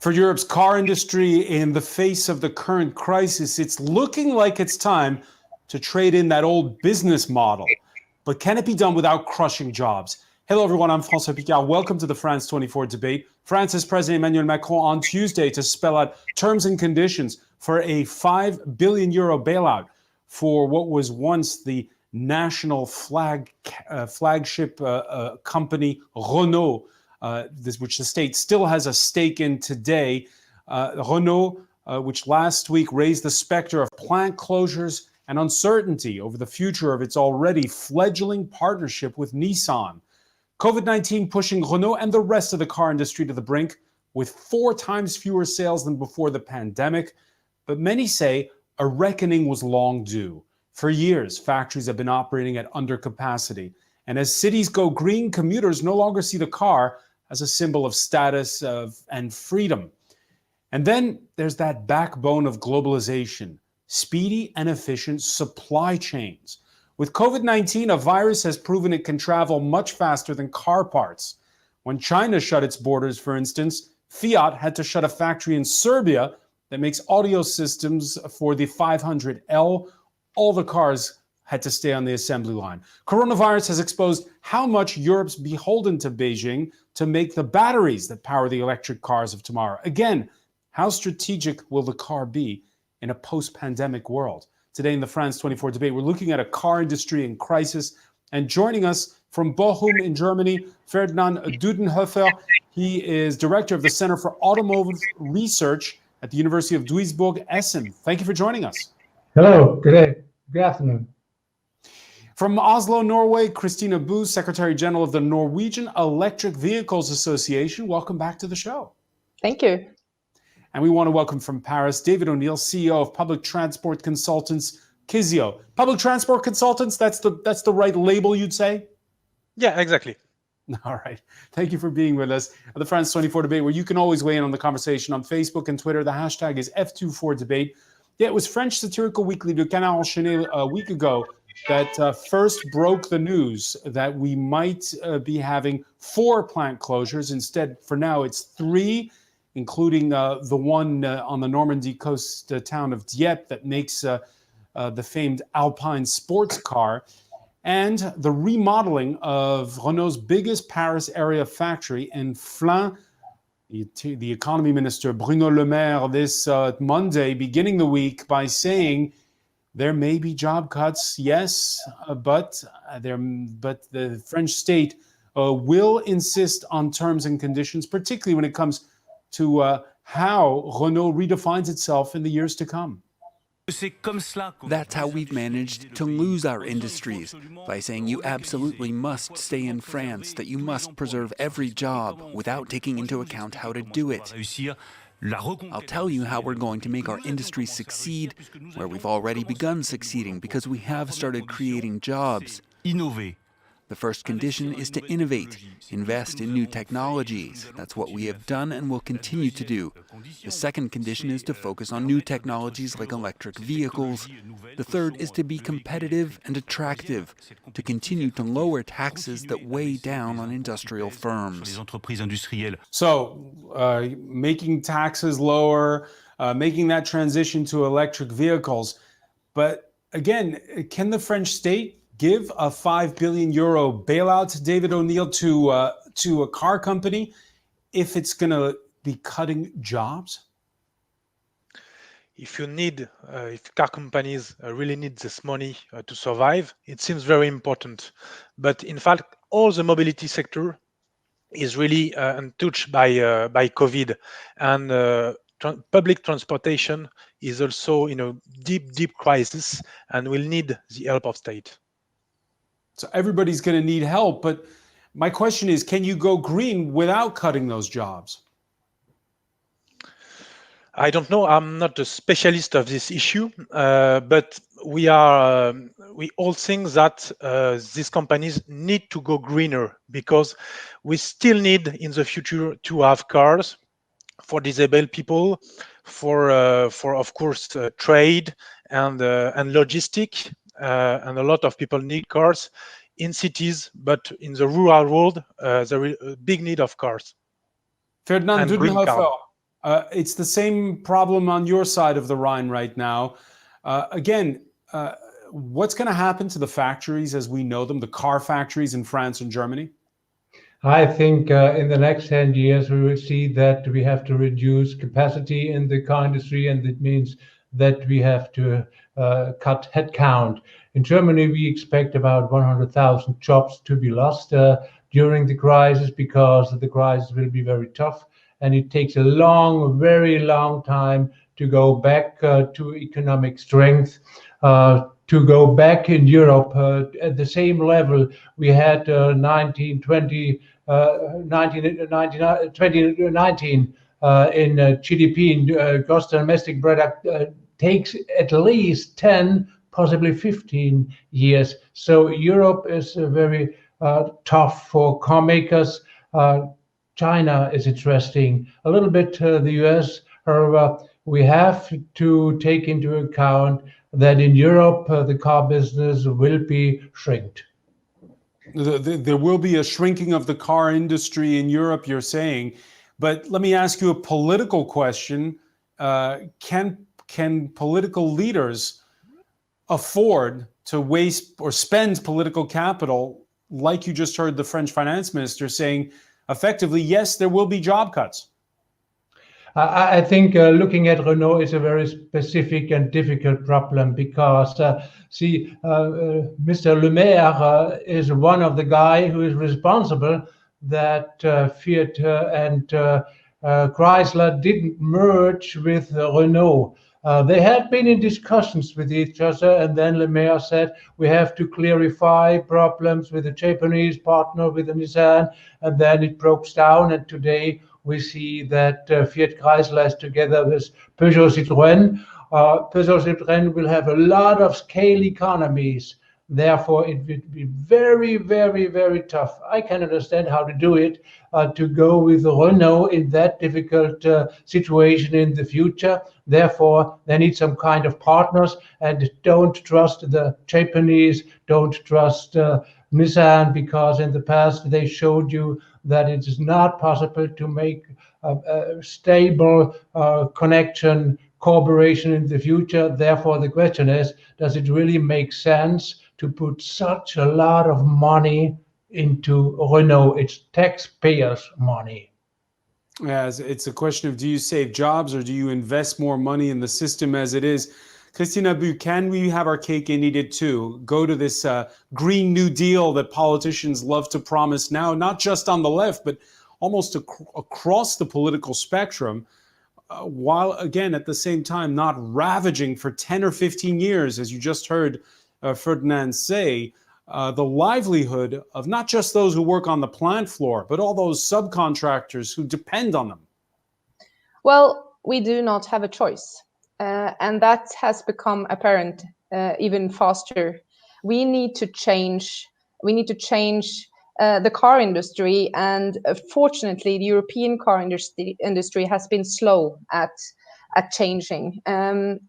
For Europe's car industry, in the face of the current crisis, it's looking like it's time to trade in that old business model. But can it be done without crushing jobs? Hello, everyone. I'm François Picard. Welcome to the France 24 debate. France's President Emmanuel Macron on Tuesday to spell out terms and conditions for a €5 billion bailout for what was once the national flagship company Renault, which the state still has a stake in today. Renault, which last week raised the specter of plant closures and uncertainty over the future of its already fledgling partnership with Nissan. Covid-19 pushing Renault and the rest of the car industry to the brink with 4 times fewer sales than before the pandemic. But many say a reckoning was long due. For years, factories have been operating at under capacity. And as cities go green, commuters no longer see the car as a symbol of status and freedom. And then there's that backbone of globalization, speedy and efficient supply chains. With COVID-19, a virus has proven it can travel much faster than car parts. When China shut its borders, for instance, Fiat had to shut a factory in Serbia that makes audio systems for the 500L. All the cars had to stay on the assembly line. Coronavirus has exposed how much Europe's beholden to Beijing to make the batteries that power the electric cars of tomorrow. Again, how strategic will the car be in a post-pandemic world? Today in the France 24 debate, we're looking at a car industry in crisis. And joining us from Bochum in Germany, Ferdinand Dudenhofer. He is director of the Center for Automotive Research at the University of Duisburg-Essen. Thank you for joining us. Hello, good day. Good afternoon. From Oslo, Norway, Christina Boo, Secretary General of the Norwegian Electric Vehicles Association. Welcome back to the show. Thank you. And we want to welcome from Paris, David O'Neill, CEO of Public Transport Consultants, Kizio. Public Transport Consultants, that's the right label, you'd say? Yeah, exactly. All right. Thank you for being with us at the France 24 debate, where you can always weigh in on the conversation on Facebook and Twitter. The hashtag is F24debate. Yeah, it was French satirical weekly Le Canard Enchaîné a week ago that first broke the news that we might be having 4 plant closures. Instead, for now, it's 3, including the one on the Normandy coast town of Dieppe that makes the famed Alpine sports car, and the remodeling of Renault's biggest Paris area factory in Flins. The economy minister, Bruno Le Maire, this Monday, beginning the week by saying there may be job cuts, yes, but the French state will insist on terms and conditions, particularly when it comes to how Renault redefines itself in the years to come. That's how we've managed to lose our industries, by saying you absolutely must stay in France, that you must preserve every job without taking into account how to do it. I'll tell you how we're going to make our industry succeed, where we've already begun succeeding because we have started creating jobs. The first condition is to innovate, invest in new technologies. That's what we have done and will continue to do. The second condition is to focus on new technologies like electric vehicles. The third is to be competitive and attractive, to continue to lower taxes that weigh down on industrial firms. So, making taxes lower, making that transition to electric vehicles. But again, can the French state give a €5 billion bailout, David O'Neill, to a car company if it's going to be cutting jobs? If car companies really need this money to survive, it seems very important. But in fact, all the mobility sector is really untouched by COVID, and public transportation is also in a deep crisis and will need the help of state. So everybody's going to need help, but my question is, can you go green without cutting those jobs? I don't know. I'm not a specialist of this issue, but we all think that these companies need to go greener, because we still need in the future to have cars for disabled people, for of course trade and logistic. And a lot of people need cars in cities, but in the rural world, there is a big need of cars. Ferdinand Dudenhofer, It's the same problem on your side of the Rhine right now. Again, what's going to happen to the factories as we know them, the car factories in France and Germany? I think in the next 10 years, we will see that we have to reduce capacity in the car industry, and it means that we have to cut headcount. In Germany, we expect about 100,000 jobs to be lost during the crisis, because the crisis will be very tough, and it takes a long, very long time to go back to economic strength, to go back in Europe at the same level we had 2019 in GDP, in gross domestic product, takes at least 10, possibly 15 years. So Europe is very tough for car makers. China is interesting. A little bit the US. However, we have to take into account that in Europe, the car business will be shrinked. There will be a shrinking of the car industry in Europe, you're saying. But let me ask you a political question. Can political leaders afford to waste or spend political capital, like you just heard the French finance minister saying, effectively, yes, there will be job cuts? I think looking at Renault is a very specific and difficult problem, because Mr. Le Maire is one of the guys who is responsible that Fiat and Chrysler didn't merge with Renault. They had been in discussions with each other, and then Le Maire said, we have to clarify problems with the Japanese partner, with the Nissan, and then it broke down, and today we see that Fiat Chrysler is together with Peugeot Citroën. Peugeot Citroën will have a lot of scale economies. Therefore, it would be very, very, very tough. I can understand how to do it, to go with Renault in that difficult situation in the future. Therefore, they need some kind of partners, and don't trust the Japanese, don't trust Nissan, because in the past they showed you that it is not possible to make a stable connection, cooperation in the future. Therefore, the question is, does it really make sense to put such a lot of money into Renault? It's taxpayers' money. Yes, it's a question of, do you save jobs or do you invest more money in the system as it is? Christine Abu, can we have our cake and eat it too? Go to this Green New Deal that politicians love to promise now, not just on the left, but almost across the political spectrum, while again, at the same time, not ravaging for 10 or 15 years, as you just heard Ferdinand say, the livelihood of not just those who work on the plant floor, but all those subcontractors who depend on them? Well, we do not have a choice. And that has become apparent even faster. We need to change. We need to change the car industry, and fortunately, the European car industry has been slow at changing.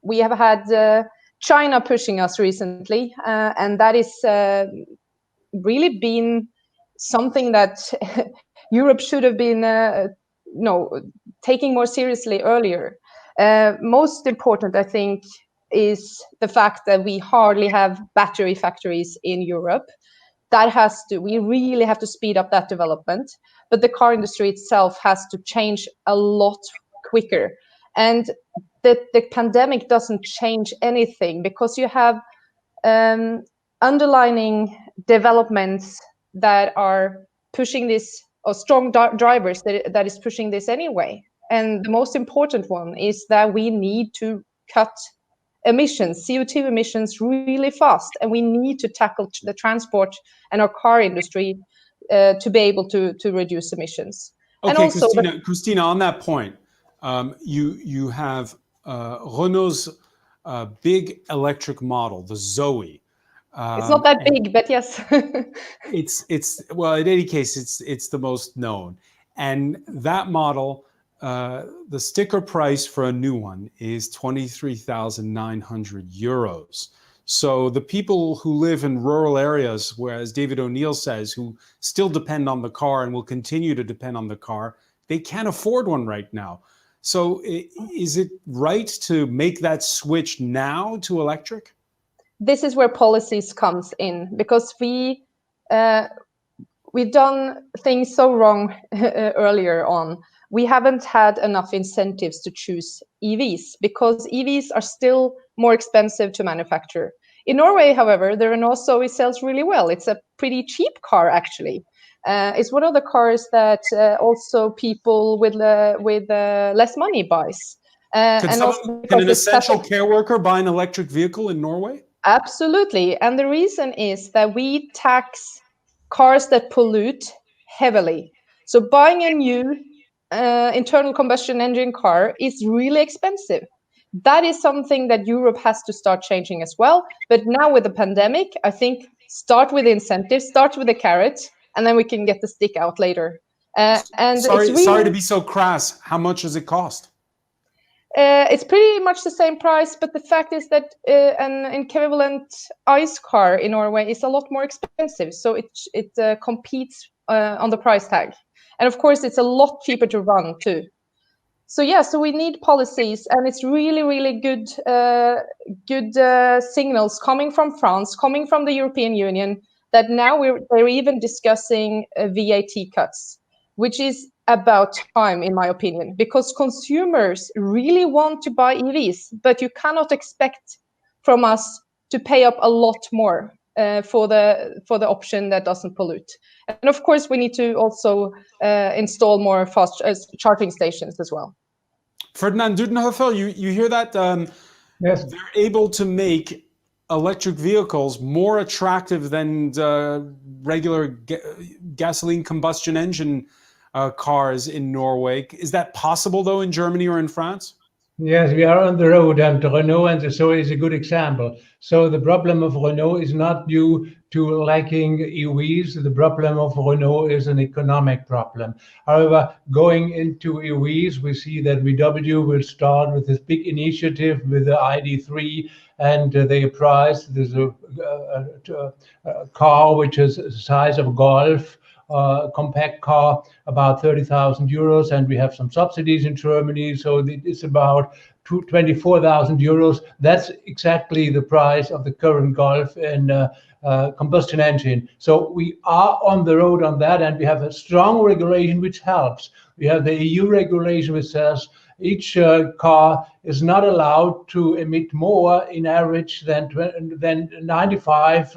We have had China pushing us recently, and that is really been something that Europe should have been taking more seriously earlier. Most important, I think, is the fact that we hardly have battery factories in Europe. We really have to speed up that development. But the car industry itself has to change a lot quicker. And the pandemic doesn't change anything, because you have underlying developments that are pushing this, or strong drivers that is pushing this anyway. And the most important one is that we need to cut emissions, CO2 emissions, really fast. And we need to tackle the transport and our car industry to be able to reduce emissions. Okay, and also, Christina, on that point, you have Renault's big electric model, the Zoe. It's not that big, but yes. it's well, in any case, it's the most known. And that model, the sticker price for a new one is 23,900 euros. So the people who live in rural areas, where, as David O'Neill says, who still depend on the car and will continue to depend on the car, they can't afford one right now. So is it right to make that switch now to electric? This is where policies comes in, because we've done things so wrong earlier on. We haven't had enough incentives to choose EVs because EVs are still more expensive to manufacture. In Norway, however, the Renault Zoe sells really well. It's a pretty cheap car, actually. It's one of the cars that also people with less money buys. Can an essential care worker buy an electric vehicle in Norway? Absolutely. And the reason is that we tax cars that pollute heavily. So buying a new internal combustion engine car is really expensive. That is something that Europe has to start changing as well. But now with the pandemic, I think start with incentives, start with the carrot, and then we can get the stick out later. Sorry to be so crass. How much does it cost? It's pretty much the same price, but the fact is that an equivalent ICE car in Norway is a lot more expensive. So it competes on the price tag. And of course, it's a lot cheaper to run too. So yeah, so we need policies, and it's really, really good signals coming from France, coming from the European Union, that now they're even discussing VAT cuts, which is about time, in my opinion, because consumers really want to buy EVs, but you cannot expect from us to pay up a lot more for the option that doesn't pollute. And of course, we need to also install more fast charging stations as well. Ferdinand Dudenhofer, you hear that? Yes. They're able to make electric vehicles more attractive than regular gasoline combustion engine cars in Norway. Is that possible, though, in Germany or in France? Yes, we are on the road, and Renault and the Zoe is a good example. So the problem of Renault is not due to lacking EVs. The problem of Renault is an economic problem. However, going into EVs, we see that VW will start with this big initiative with the ID.3, and they price. There's a car which is the size of a Golf. Compact car, about 30,000 euros, and we have some subsidies in Germany, so it's about 24,000 euros. That's exactly the price of the current Golf and combustion engine. So we are on the road on that, and we have a strong regulation which helps. We have the EU regulation which says each car is not allowed to emit more in average than 95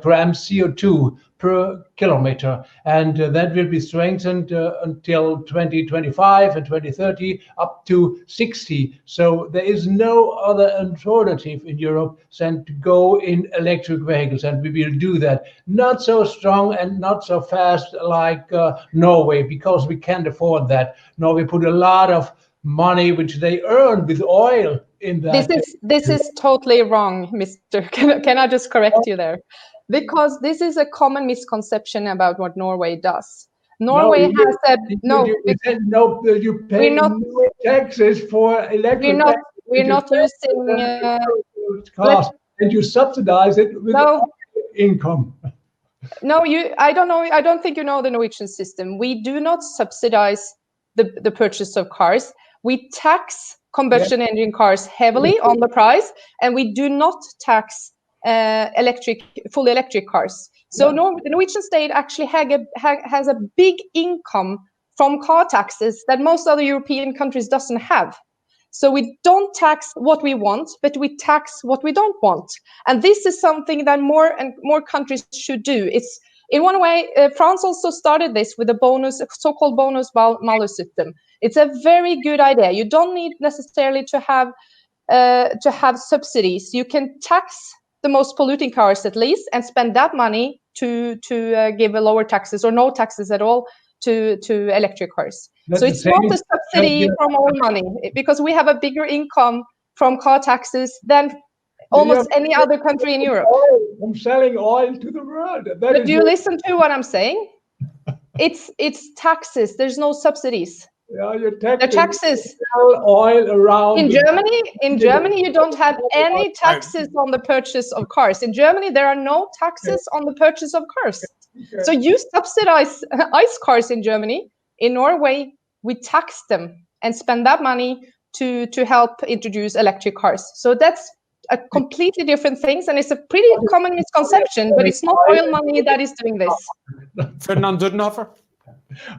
grams CO2 per kilometer, and that will be strengthened until 2025 and 2030 up to 60. So there is no other alternative in Europe than to go in electric vehicles, and we will do that. Not so strong and not so fast like Norway, because we can't afford that. Norway put a lot of money which they earn with oil in that. This is totally wrong, Mr. Can I just correct you there? Because this is a common misconception about what Norway does. Norway has said no. You pay no taxes for electric. We're not using cost, and you subsidize it with income. No, I don't know. I don't think you know the Norwegian system. We do not subsidize the purchase of cars. We tax combustion engine cars heavily on the price, and we do not tax fully electric cars. So the Norwegian state actually has a big income from car taxes that most other European countries doesn't have. So we don't tax what we want, but we tax what we don't want. And this is something that more and more countries should do. It's in one way, France also started this with a so-called bonus-malus system. It's a very good idea. You don't need necessarily to have subsidies. You can tax the most polluting cars at least, and spend that money to give lower taxes or no taxes at all to electric cars. So it's not a subsidy from our money, because we have a bigger income from car taxes than almost any other country in Europe. I'm selling oil to the world. But do you listen to what I'm saying? It's taxes. There's no subsidies. Yeah, you're taxes. Oil around. In Germany, you don't have any taxes on the purchase of cars. In Germany, there are no taxes on the purchase of cars. Okay. So you subsidize ICE cars in Germany. In Norway, we tax them, and spend that money to help introduce electric cars. So that's a completely different things, and it's a pretty common misconception, but it's not oil money that is doing this. Ferdinand Dudenhofer?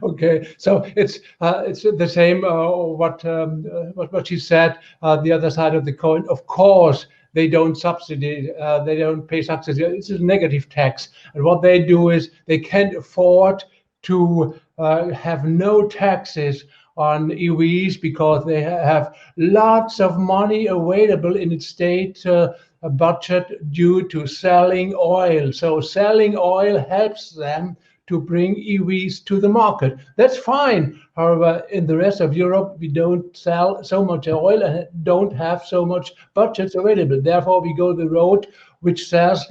Okay, so it's the same. What she said. The other side of the coin, of course, they don't subsidy. They don't pay subsidy. It's a negative tax, and what they do is they can't afford to have no taxes on EVs because they have lots of money available in its state budget due to selling oil. So selling oil helps them to bring EVs to the market. That's fine. However, in the rest of Europe, we don't sell so much oil and don't have so much budgets available. Therefore, we go the road which says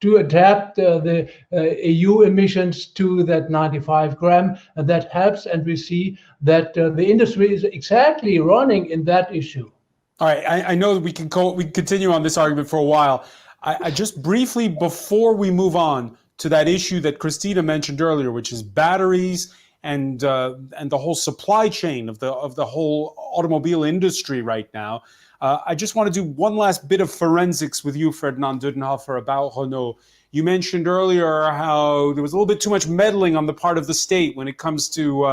to adapt the EU emissions to that 95 gram, and that helps. And we see that the industry is exactly running in that issue. All right, I know that we can continue on this argument for a while. I just briefly, before we move on to that issue that Christina mentioned earlier, which is batteries and the whole supply chain of the whole automobile industry right now. I just want to do one last bit of forensics with you, Ferdinand Dudenhofer, about Renault. You mentioned earlier how there was a little bit too much meddling on the part of the state when it comes to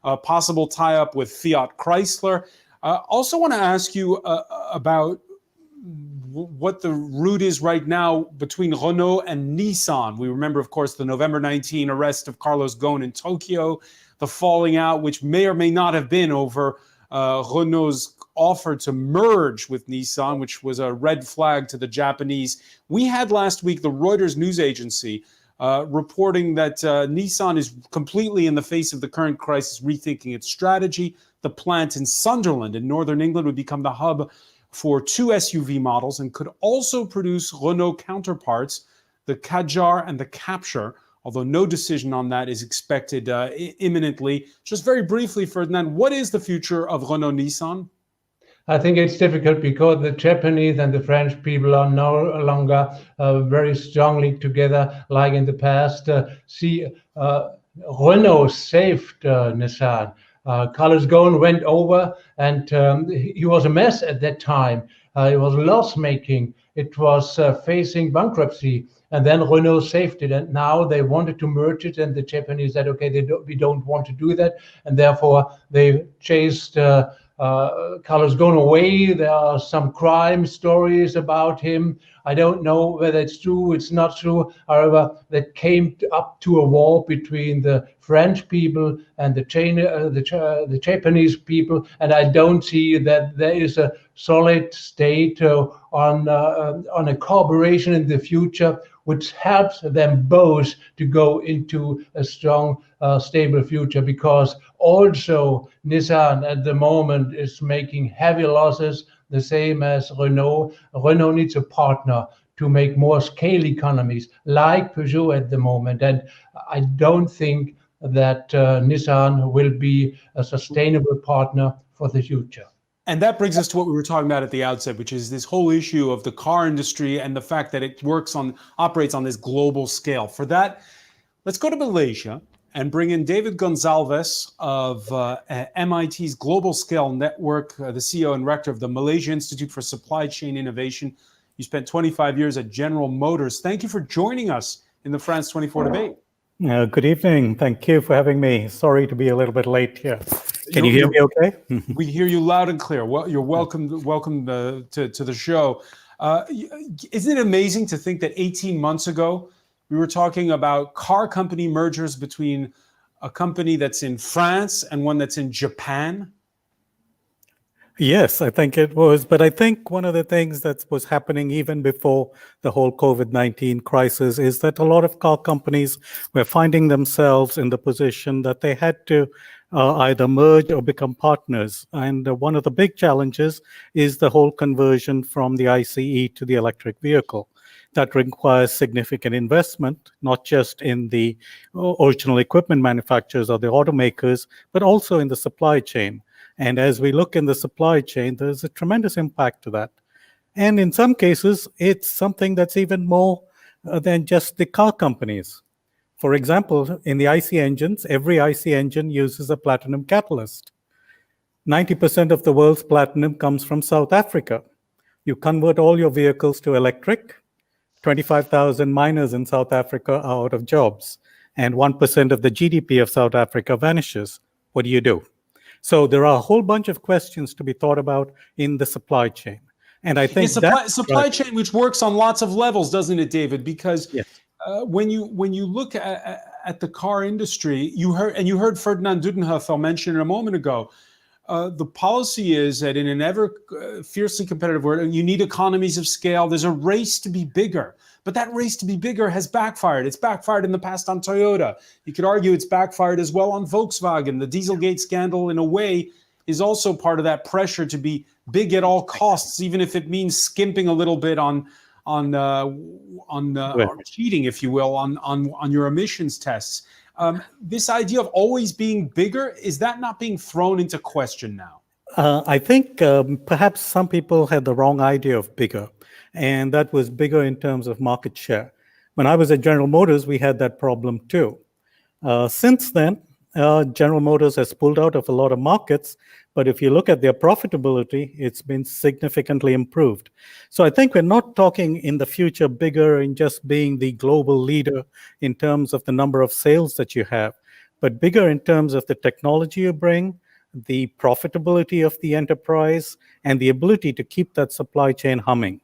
a possible tie-up with Fiat Chrysler. Also want to ask you about what the route is right now between Renault and Nissan. We remember, of course, the November 19 arrest of Carlos Ghosn in Tokyo, the falling out, which may or may not have been over Renault's offer to merge with Nissan, which was a red flag to the Japanese. We had last week the Reuters news agency reporting that Nissan is completely, in the face of the current crisis, rethinking its strategy. The plant in Sunderland in northern England would become the hub for 2 SUV models and could also produce Renault counterparts, the Kadjar and the Capture, although no decision on that is expected imminently. Just very briefly, Ferdinand, what is the future of Renault-Nissan? I think it's difficult because the Japanese and the French people are no longer very strongly together like in the past. Renault saved Nissan. Carlos Ghosn went over, and he was a mess at that time. It was loss-making. It was facing bankruptcy. And then Renault saved it. And now they wanted to merge it. And the Japanese said, okay, we don't want to do that. And therefore, they chased Carlos Ghosn away. There are some crime stories about him. I don't know whether it's true, it's not true. However, that came up to a war between the French people and the Japanese people, and I don't see that there is a solid state on a cooperation in the future, which helps them both to go into a strong, stable future. Because also Nissan at the moment is making heavy losses, the same as Renault. Renault needs a partner to make more scale economies, like Peugeot at the moment. And I don't think that Nissan will be a sustainable partner for the future. And that brings us to what we were talking about at the outset, which is this whole issue of the car industry and the fact that it operates on this global scale. For that, let's go to Malaysia and bring in David Gonzalez of MIT's Global Scale Network, the CEO and rector of the Malaysia Institute for Supply Chain Innovation. You spent 25 years at General Motors. Thank you for joining us in the France 24 debate. Good evening. Thank you for having me. Sorry to be a little bit late here. Can you hear me okay? We hear you loud and clear. Well, you're welcome to the show. Isn't it amazing to think that 18 months ago, we were talking about car company mergers between a company that's in France and one that's in Japan? Yes, I think it was. But I think one of the things that was happening even before the whole COVID-19 crisis is that a lot of car companies were finding themselves in the position that they had to either merge or become partners. And one of the big challenges is the whole conversion from the ICE to the electric vehicle. That requires significant investment, not just in the original equipment manufacturers or the automakers, but also in the supply chain. And as we look in the supply chain, there's a tremendous impact to that. And in some cases, it's something that's even more than just the car companies. For example, in the IC engines, every IC engine uses a platinum catalyst. 90% of the world's platinum comes from South Africa. You convert all your vehicles to electric, 25,000 miners in South Africa are out of jobs, and 1% of the GDP of South Africa vanishes. What do you do? So there are a whole bunch of questions to be thought about in the supply chain. And I think supply chain, which works on lots of levels, doesn't it, David? Because yes. When you look at the car industry, you heard Ferdinand Dudenhofer mention it a moment ago. The policy is that in an ever fiercely competitive world, you need economies of scale. There's a race to be bigger, but that race to be bigger has backfired. It's backfired in the past on Toyota. You could argue it's backfired as well on Volkswagen. The Dieselgate scandal, in a way, is also part of that pressure to be big at all costs, even if it means skimping a little bit on cheating, if you will, on your emissions tests. This idea of always being bigger, is that not being thrown into question now? I think perhaps some people had the wrong idea of bigger, and that was bigger in terms of market share. When I was at General Motors, we had that problem too. Since then, General Motors has pulled out of a lot of markets, but if you look at their profitability, it's been significantly improved. So I think we're not talking in the future bigger in just being the global leader in terms of the number of sales that you have, but bigger in terms of the technology you bring, the profitability of the enterprise, and the ability to keep that supply chain humming.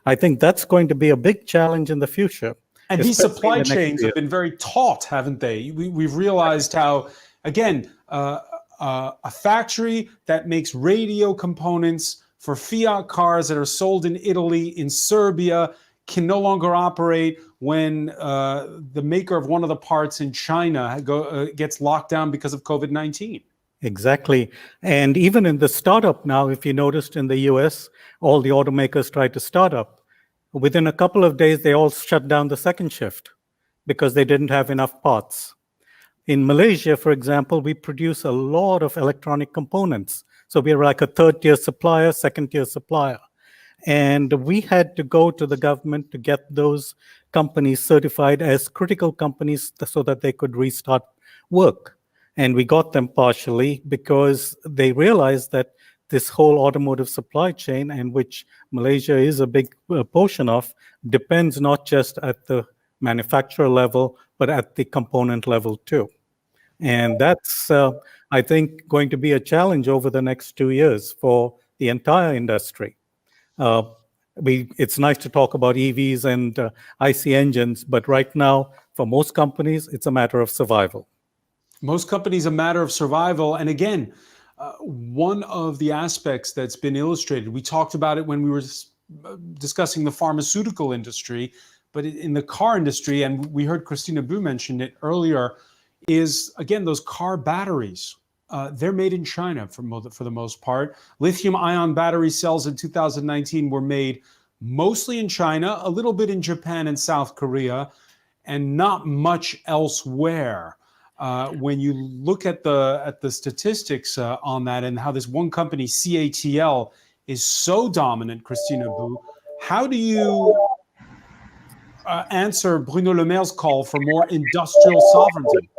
I think that's going to be a big challenge in the future. And these supply chains have been very taut, haven't they? We've realized how, again, a factory that makes radio components for Fiat cars that are sold in Italy, in Serbia, can no longer operate when the maker of one of the parts in China gets locked down because of COVID-19. Exactly. And even in the startup now, if you noticed in the US, all the automakers tried to start up. Within a couple of days, they all shut down the second shift because they didn't have enough parts. In Malaysia, for example, we produce a lot of electronic components. So we're like a third-tier supplier, second-tier supplier. And we had to go to the government to get those companies certified as critical companies so that they could restart work. And we got them partially because they realized that this whole automotive supply chain, and which Malaysia is a big portion of, depends not just at the manufacturer level, but at the component level too. And that's, I think, going to be a challenge over the next 2 years for the entire industry. It's nice to talk about EVs and IC engines, but right now, for most companies, it's a matter of survival. Most companies, a matter of survival. And again, one of the aspects that's been illustrated, we talked about it when we were discussing the pharmaceutical industry, but in the car industry, and we heard Christina Bu mention it earlier, is, again, those car batteries. They're made in China for the most part. Lithium-ion battery cells in 2019 were made mostly in China, a little bit in Japan and South Korea, and not much elsewhere. When you look at the statistics on that and how this one company, CATL, is so dominant, Christina Bu, how do you answer Bruno Le Maire's call for more industrial sovereignty?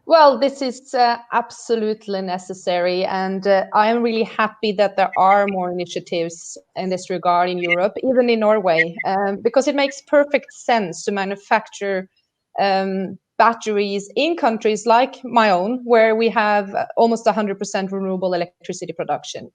Well, this is absolutely necessary, and I am really happy that there are more initiatives in this regard in Europe, even in Norway, because it makes perfect sense to manufacture batteries in countries like my own, where we have almost 100% renewable electricity production.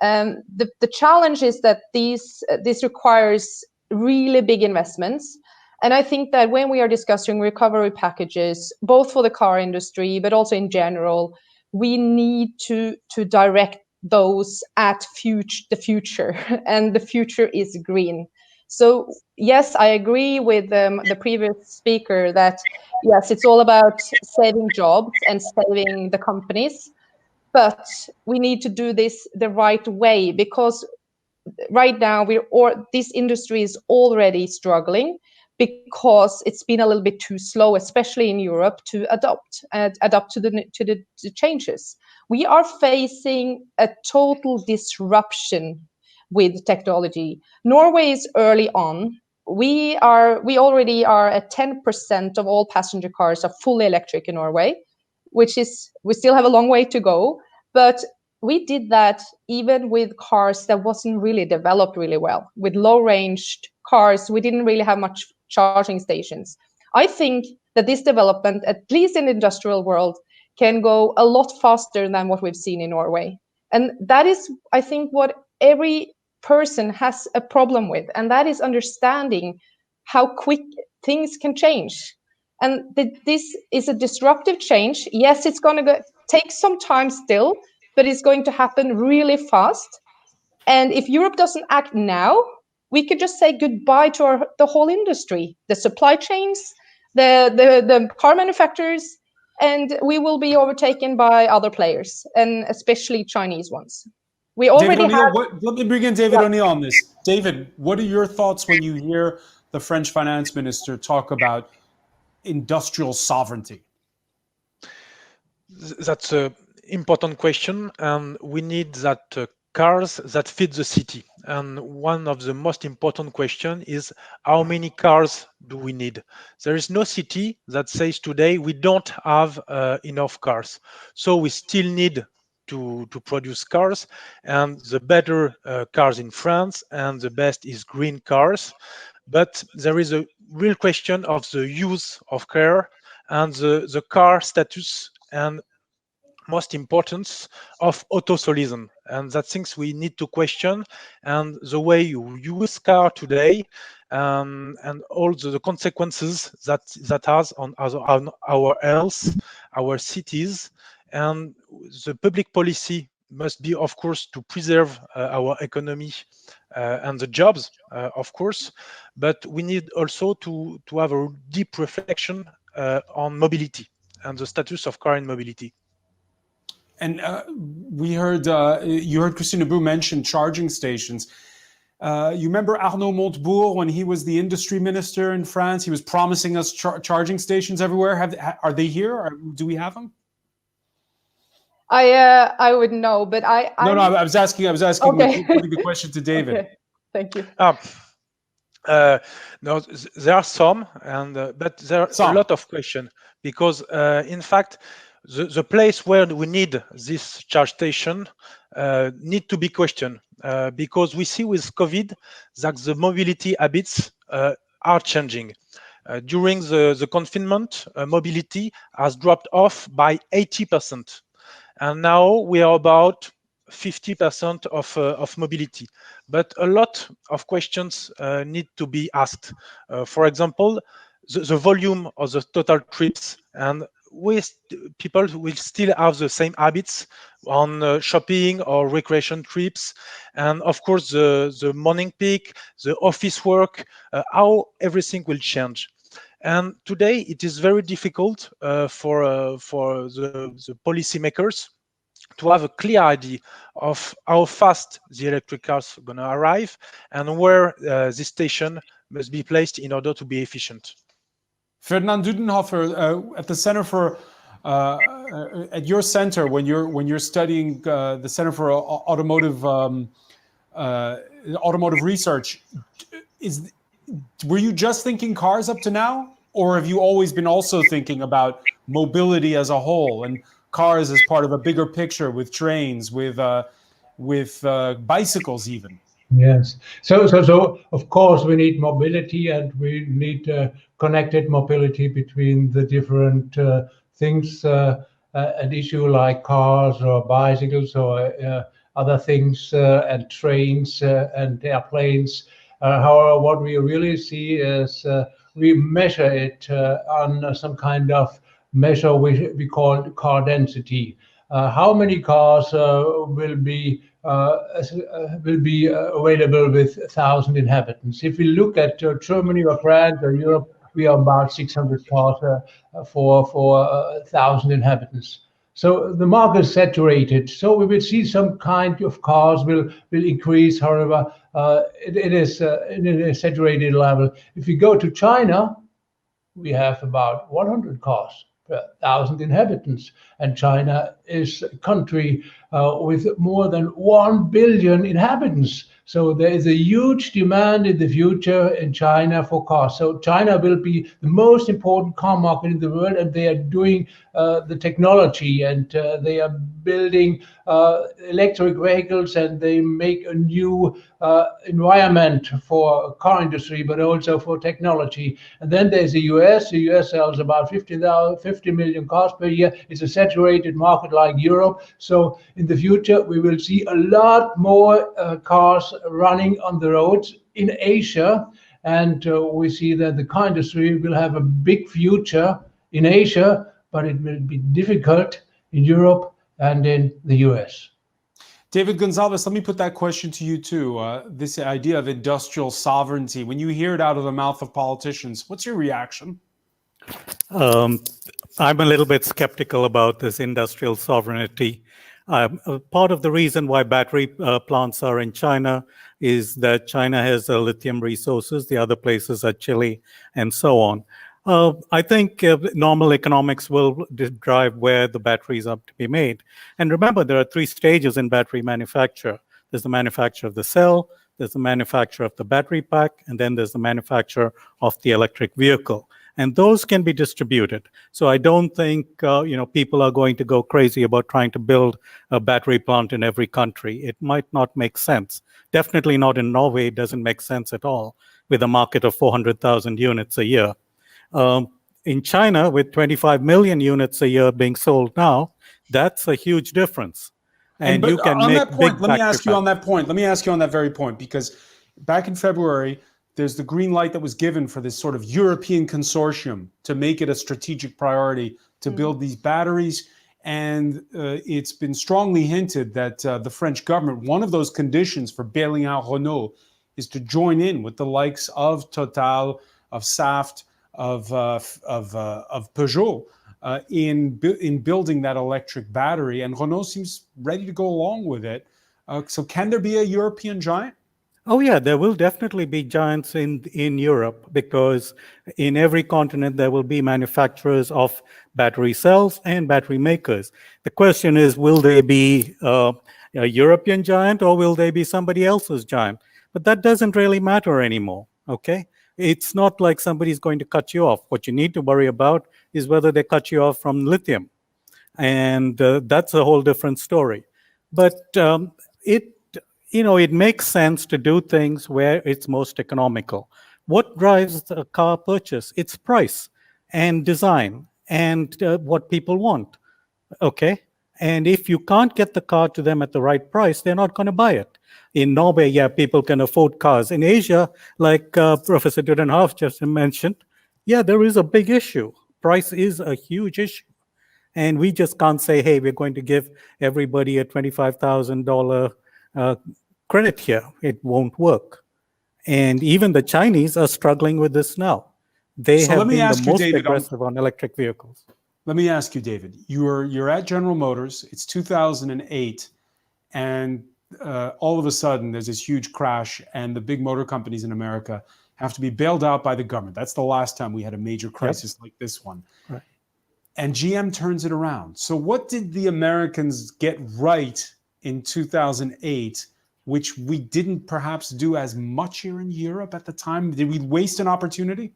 The challenge is that this requires really big investments. And I think that when we are discussing recovery packages, both for the car industry, but also in general, we need to direct those at the future, and the future is green. So yes, I agree with the previous speaker that yes, it's all about saving jobs and saving the companies, but we need to do this the right way, because right now this industry is already struggling because it's been a little bit too slow, especially in Europe, to adapt to the changes. We are facing a total disruption with technology. Norway is early on. We already are at 10% of all passenger cars are fully electric in Norway, which is, we still have a long way to go. But we did that even with cars that wasn't really developed really well. With low-ranged cars, we didn't really have much charging stations. I think that this development, at least in the industrial world, can go a lot faster than what we've seen in Norway. And that is, I think, what every person has a problem with, and that is understanding how quick things can change. And this is a disruptive change. Yes, it's going to take some time still, but it's going to happen really fast. And if Europe doesn't act now, we could just say goodbye to the whole industry, the supply chains, the car manufacturers, and we will be overtaken by other players, and especially Chinese ones. We already let me bring in David O'Neill on this. David, what are your thoughts when you hear the French finance minister talk about industrial sovereignty? That's an important question, and we need that cars that fit the city. And one of the most important questions is how many cars do we need? There is no city that says today we don't have enough cars. So we still need to produce cars, and the better cars in France, and the best is green cars. But there is a real question of the use of car and the car status, and most importance of autosolism, and that things we need to question, and the way you use car today, and all the consequences that has on our health, our cities, and the public policy must be, of course, to preserve our economy and the jobs, of course, but we need also to have a deep reflection on mobility and the status of car in mobility. And we heard, you heard Christine Abu mention charging stations. You remember Arnaud Montebourg when he was the industry minister in France? He was promising us charging stations everywhere. Are they here? Do we have them? I would know, but No, I was asking. Okay. Putting the question to David. Okay. Thank you. No, there are some, and but there are a lot of questions, because in fact, the place where we need this charge station need to be questioned, because we see with COVID that the mobility habits are changing. During the confinement, mobility has dropped off by 80%, and now we are about 50% of mobility. But a lot of questions need to be asked. For example, the volume of the total trips, and people will still have the same habits on shopping or recreation trips, and of course the morning peak, the office work, how everything will change. And today it is very difficult for the policymakers to have a clear idea of how fast the electric cars are going to arrive and where this station must be placed in order to be efficient. Ferdinand Dudenhofer, at the Center for, at your center, when you're studying the Center for Automotive Research, were you just thinking cars up to now, or have you always been also thinking about mobility as a whole and cars as part of a bigger picture, with trains, with bicycles even? Yes. So of course we need mobility, and we need connected mobility between the different things. An issue like cars or bicycles or other things, and trains and airplanes. However, what we really see is we measure it on some kind of measure we call car density. How many cars will be available with 1,000 inhabitants? If we look at Germany or France or Europe, we are about 600 cars for 1,000 inhabitants. So the market is saturated. So we will see some kind of cars will increase. However, it is in a saturated level. If you go to China, we have about 100 cars per 1,000 inhabitants. and China is a country with more than 1 billion inhabitants. So there is a huge demand in the future in China for cars. So China will be the most important car market in the world, and they are doing the technology, and they are building electric vehicles, and they make a new environment for car industry, but also for technology. And then there's the US. The US sells about 50 million cars per year. It's a saturated market like Europe. So in the future, we will see a lot more cars running on the roads in Asia. And we see that the car industry will have a big future in Asia, but it will be difficult in Europe and in the US. David Gonzalez, let me put that question to you too. This idea of industrial sovereignty, when you hear it out of the mouth of politicians, what's your reaction? I'm a little bit skeptical about this industrial sovereignty. Part of the reason why battery plants are in China is that China has lithium resources. The other places are Chile and so on. I think normal economics will drive where the batteries are to be made. And remember, there are 3 stages in battery manufacture. There's the manufacture of the cell, there's the manufacture of the battery pack, and then there's the manufacture of the electric vehicle. And those can be distributed. So I don't think people are going to go crazy about trying to build a battery plant in every country. It might not make sense. Definitely not in Norway. It doesn't make sense at all with a market of 400,000 units a year. In China, with 25 million units a year being sold now, that's a huge difference. And you can make big let me ask you on that point. Let me ask you on that very point, because back in February, there's the green light that was given for this sort of European consortium to make it a strategic priority to build these batteries. And it's been strongly hinted that the French government, one of those conditions for bailing out Renault is to join in with the likes of Total, of Saft, of Peugeot in building that electric battery. And Renault seems ready to go along with it. So can there be a European giant? Oh yeah, there will definitely be giants in Europe, because in every continent there will be manufacturers of battery cells and battery makers. The question is, will they be a European giant, or will they be somebody else's giant? But that doesn't really matter anymore, okay? It's not like somebody's going to cut you off. What you need to worry about is whether they cut you off from lithium. And that's a whole different story. But it makes sense to do things where it's most economical. What drives a car purchase? It's price and design and what people want, okay? And if you can't get the car to them at the right price, they're not going to buy it. In Norway, yeah, people can afford cars. In Asia, like Professor Dudenhoff just mentioned, yeah, there is a big issue. Price is a huge issue. And we just can't say, hey, we're going to give everybody a $25,000 credit here. It won't work. And even the Chinese are struggling with this now. They have been the most aggressive on electric vehicles. Let me ask you, David, you're at General Motors, it's 2008, and all of a sudden there's this huge crash, and the big motor companies in America have to be bailed out by the government. That's the last time we had a major crisis like this one. Right. And GM turns it around. So what did the Americans get right in 2008, which we didn't perhaps do as much here in Europe at the time? Did we waste an opportunity?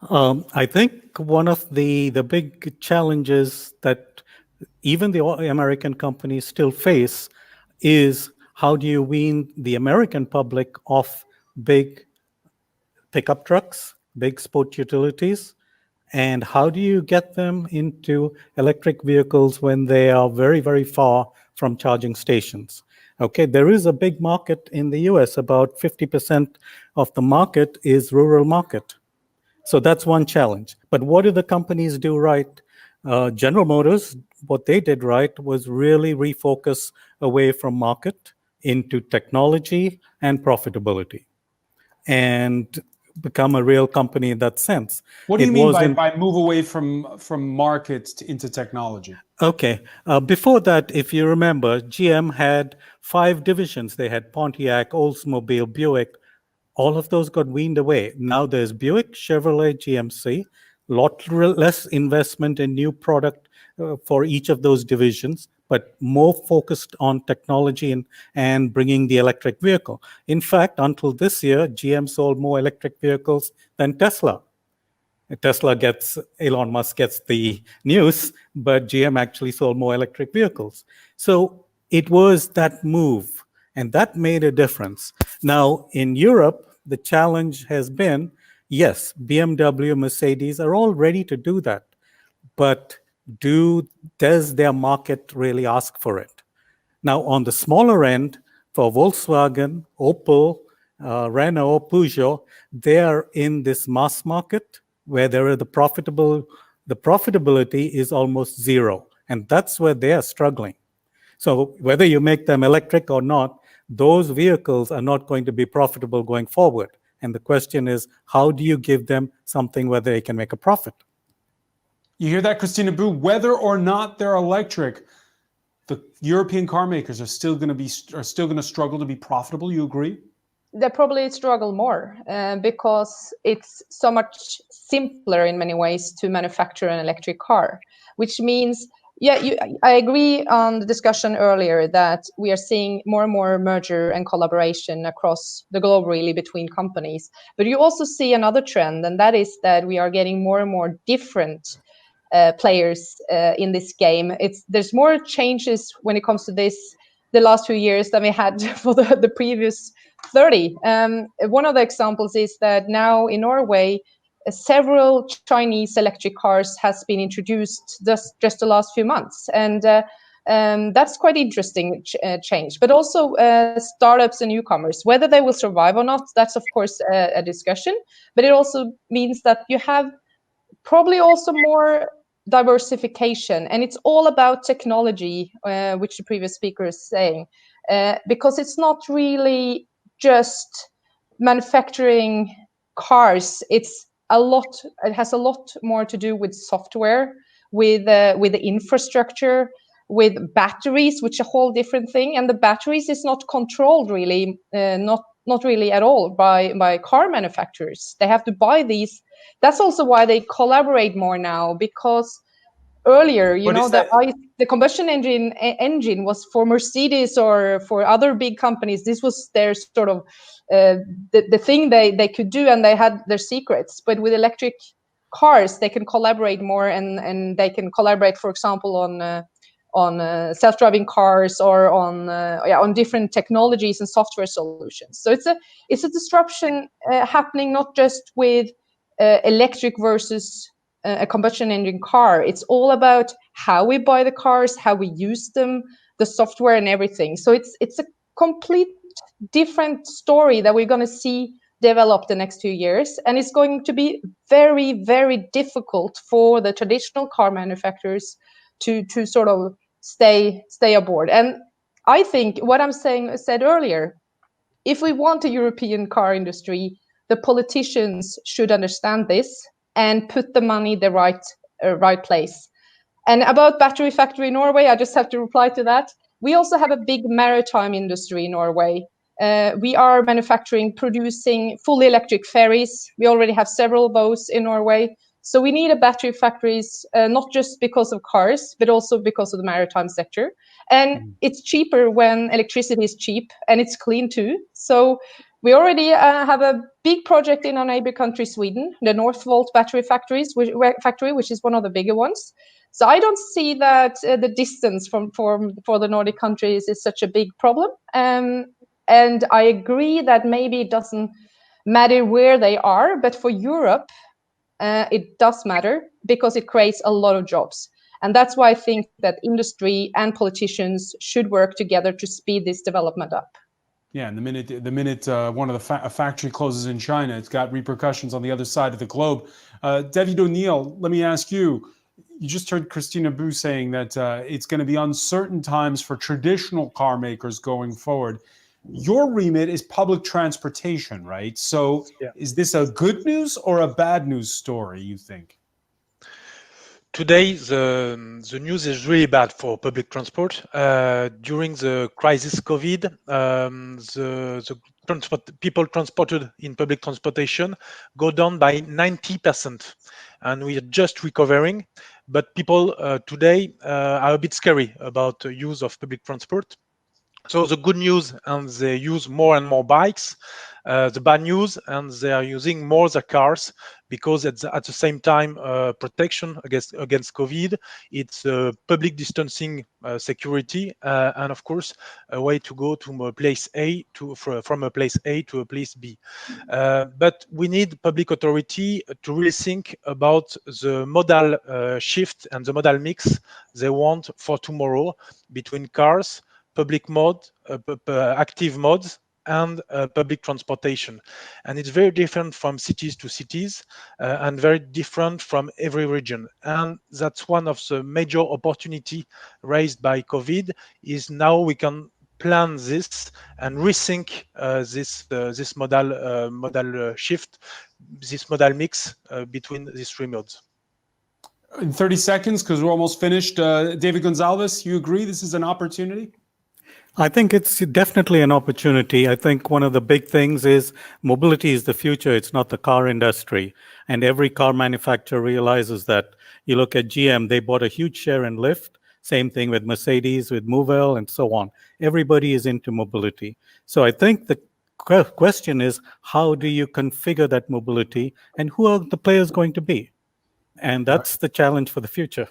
I think one of the big challenges that even the American companies still face is, how do you wean the American public off big pickup trucks, big sport utilities, and how do you get them into electric vehicles when they are very, very far from charging stations? Okay, there is a big market in the US. About 50% of the market is rural market. So that's one challenge. But what do the companies do right? General Motors, what they did right was really refocus away from market into technology and profitability, and become a real company in that sense. What do you mean by move away from markets into technology? Okay. Before that, if you remember, GM had 5 divisions. They had Pontiac, Oldsmobile, Buick. All of those got weaned away. Now there's Buick, Chevrolet, GMC, lot less investment in new product for each of those divisions, but more focused on technology and bringing the electric vehicle. In fact, until this year, GM sold more electric vehicles than Tesla. Elon Musk gets the news, but GM actually sold more electric vehicles. So it was that move, and that made a difference. Now, in Europe, the challenge has been, yes, BMW, Mercedes are all ready to do that, but does their market really ask for it? Now, on the smaller end, for Volkswagen, Opel, Renault, Peugeot, they are in this mass market where the profitability is almost zero. And that's where they are struggling. So whether you make them electric or not, those vehicles are not going to be profitable going forward. And the question is, how do you give them something where they can make a profit? You hear that, Christina Bu? Whether or not they're electric, the European car makers are still going to struggle to be profitable. You agree? They probably struggle more because it's so much simpler in many ways to manufacture an electric car, which means, I agree on the discussion earlier that we are seeing more and more merger and collaboration across the globe, really, between companies. But you also see another trend, and that is that we are getting more and more different players in this game. There's more changes when it comes to this the last few years than we had for the previous 30. One of the examples is that now in Norway, several Chinese electric cars has been introduced just the last few months, and that's quite interesting change. But also startups and newcomers, whether they will survive or not, that's of course a discussion. But it also means that you have probably also more diversification, and it's all about technology, which the previous speaker is saying, because it's not really just manufacturing cars. It has a lot more to do with software, with the infrastructure, with batteries, which is a whole different thing. And the batteries is not controlled really, not really at all by car manufacturers. They have to buy these. That's also why they collaborate more now, because earlier, the combustion engine was for Mercedes or for other big companies. This was their sort of the thing they could do, and they had their secrets. But with electric cars, they can collaborate more, and they can collaborate, for example, on self-driving cars or on different technologies and software solutions. So it's a disruption happening not just with electric versus a combustion engine car. It's all about how we buy the cars, how we use them, the software and everything. So it's a complete different story that we're going to see develop the next few years, and it's going to be very, very difficult for the traditional car manufacturers to sort of stay aboard. And I think what I'm said earlier, if we want a European car industry, the politicians should understand this and put the money the right place. And about Battery Factory Norway, I just have to reply to that. We also have a big maritime industry in Norway. We are producing fully electric ferries. We already have several of those in Norway. So we need a battery factories, not just because of cars, but also because of the maritime sector. And it's cheaper when electricity is cheap, and it's clean too. So we already have a big project in our neighbor country, Sweden, the Northvolt battery factory, which is one of the bigger ones. So I don't see that the distance for the Nordic countries is such a big problem. And I agree that maybe it doesn't matter where they are, but for Europe, it does matter because it creates a lot of jobs. And that's why I think that industry and politicians should work together to speed this development up. Yeah, and the minute one of a factory closes in China, it's got repercussions on the other side of the globe. David O'Neill, let me ask you. You just heard Christina Bu saying that it's going to be uncertain times for traditional car makers going forward. Your remit is public transportation, right? So Is this a good news or a bad news story, you think? Today, the news is really bad for public transport. During the crisis COVID, the people transported in public transportation go down by 90%. And we are just recovering. but people today are a bit scary about the use of public transport. So the good news, and they use more and more bikes. The bad news, and they are using more the cars, because at the same time, protection against COVID, it's public distancing, security, and of course a way to go to a place A from a place A to a place B. But we need public authority to really think about the modal shift and the modal mix they want for tomorrow between cars, public mode, active modes, and public transportation. And it's very different from cities to cities, and very different from every region. And that's one of the major opportunity raised by COVID, is now we can plan this and rethink this modal shift, this modal mix between these three modes. In 30 seconds, because we're almost finished, David Gonzalez, you agree this is an opportunity? I think it's definitely an opportunity. I think one of the big things is mobility is the future. It's not the car industry. And every car manufacturer realizes that. You look at GM, they bought a huge share in Lyft. Same thing with Mercedes, with Movell, and so on. Everybody is into mobility. So I think the question is, how do you configure that mobility, and who are the players going to be? And that's the challenge for the future.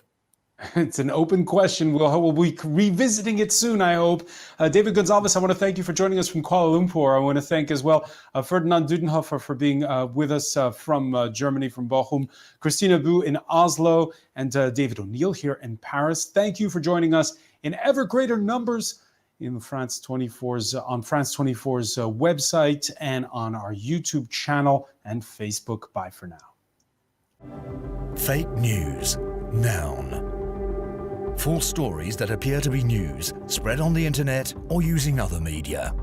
It's an open question. We'll be revisiting it soon, I hope. David Gonzalez, I want to thank you for joining us from Kuala Lumpur. I want to thank as well Ferdinand Dudenhofer for being with us from Germany, from Bochum, Christina Bu in Oslo, and David O'Neill here in Paris. Thank you for joining us in ever greater numbers in France 24's, on France 24's website and on our YouTube channel and Facebook. Bye for now. Fake news. Noun. False stories that appear to be news, spread on the internet or using other media.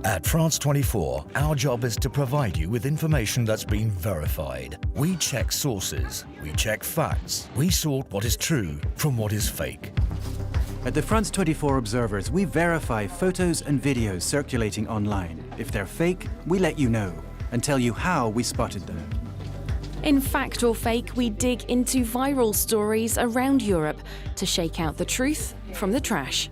At France 24, our job is to provide you with information that's been verified. We check sources, we check facts, we sort what is true from what is fake. At the France 24 Observers, we verify photos and videos circulating online. If they're fake, we let you know and tell you how we spotted them. In Fact or Fake, we dig into viral stories around Europe to shake out the truth from the trash.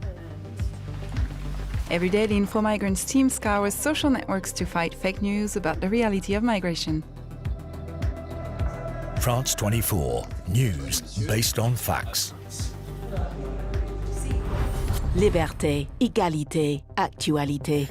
Every day, the Info Migrants team scours social networks to fight fake news about the reality of migration. France 24, news based on facts. Liberté, égalité, actualité.